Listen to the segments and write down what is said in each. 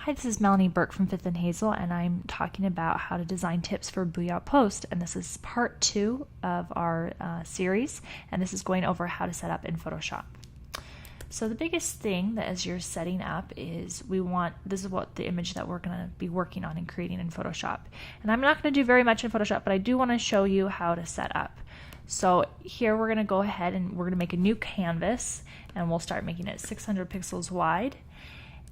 Hi, this is Melanie Burke from Fifth and Hazel, and I'm talking about how to design tips for Booyah Post. And this is part 2 of our series, and this is going over how to set up in Photoshop. So the biggest thing that as you're setting up is this is what the image that we're going to be working on and creating in Photoshop. And I'm not going to do very much in Photoshop, but I do want to show you how to set up. So here we're going to go ahead and we're going to make a new canvas, and we'll start making it 600 pixels wide.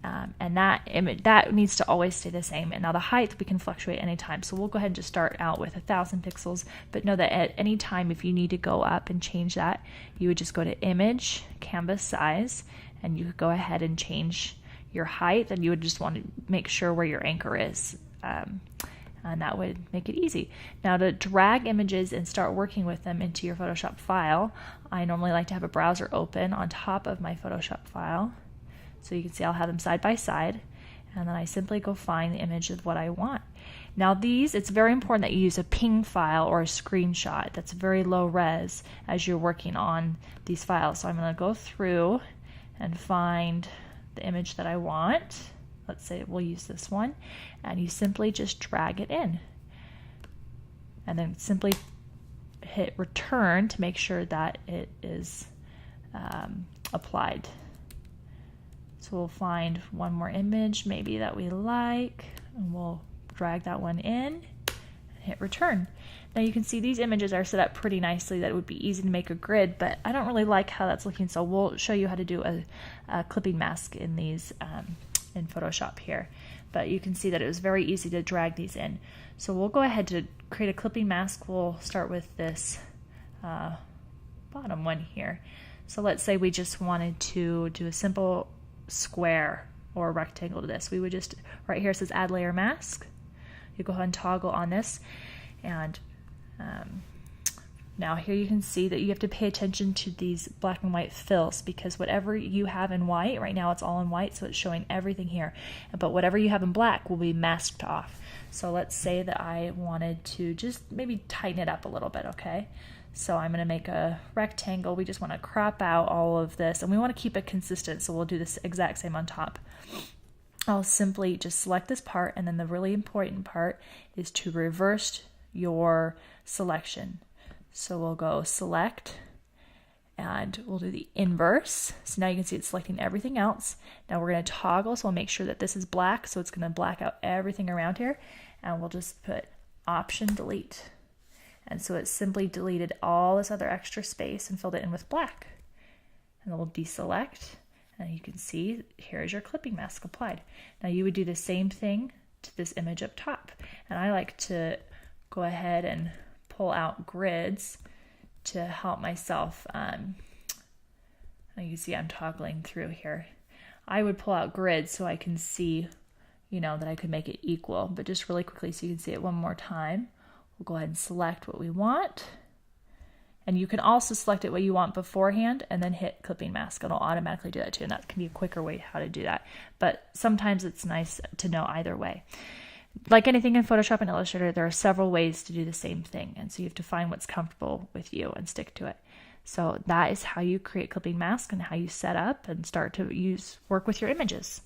And that needs to always stay the same. And now the height we can fluctuate anytime. So we'll go ahead and just start out with 1,000 pixels. But know that at any time, if you need to go up and change that, you would just go to Image, Canvas Size, and you could go ahead and change your height. And you would just want to make sure where your anchor is. And that would make it easy. Now to drag images and start working with them into your Photoshop file, I normally like to have a browser open on top of my Photoshop file. So you can see I'll have them side by side, and then I simply go find the image of what I want. Now it's very important that you use a ping file or a screenshot that's very low res as you're working on these files. So I'm going to go through and find the image that I want. Let's say we'll use this one, and you simply just drag it in. And then simply hit return to make sure that it is applied. So we'll find one more image maybe that we like, and we'll drag that one in and hit return. Now you can see these images are set up pretty nicely that it would be easy to make a grid, but I don't really like how that's looking, so we'll show you how to do a clipping mask in these in Photoshop here. But you can see that it was very easy to drag these in. So we'll go ahead to create a clipping mask. We'll start with this bottom one here. So let's say we just wanted to do a simple square or a rectangle to this. We would just, right here it says add layer mask. You go ahead and toggle on this, and now here you can see that you have to pay attention to these black and white fills, because whatever you have in white, right now it's all in white, so it's showing everything here, but whatever you have in black will be masked off. So let's say that I wanted to just maybe tighten it up a little bit, okay? So I'm going to make a rectangle. We just want to crop out all of this, and we want to keep it consistent, so we'll do this exact same on top. I'll simply just select this part, and then the really important part is to reverse your selection. So we'll go select, and we'll do the inverse. So now you can see it's selecting everything else. Now we're going to toggle, so we'll make sure that this is black, so it's going to black out everything around here, and we'll just put Option Delete. And so it simply deleted all this other extra space and filled it in with black. And then we'll deselect, and you can see here's your clipping mask applied. Now you would do the same thing to this image up top. And I like to go ahead and pull out grids to help myself. You can see I'm toggling through here. I would pull out grids so I can see, that I could make it equal. But just really quickly so you can see it one more time. We'll go ahead and select what we want, and you can also select it what you want beforehand and then hit clipping mask. It'll automatically do that too, and that can be a quicker way how to do that, but sometimes it's nice to know either way. Like anything in Photoshop and Illustrator, there are several ways to do the same thing, and so you have to find what's comfortable with you and stick to it. So that is how you create clipping mask and how you set up and start to work with your images.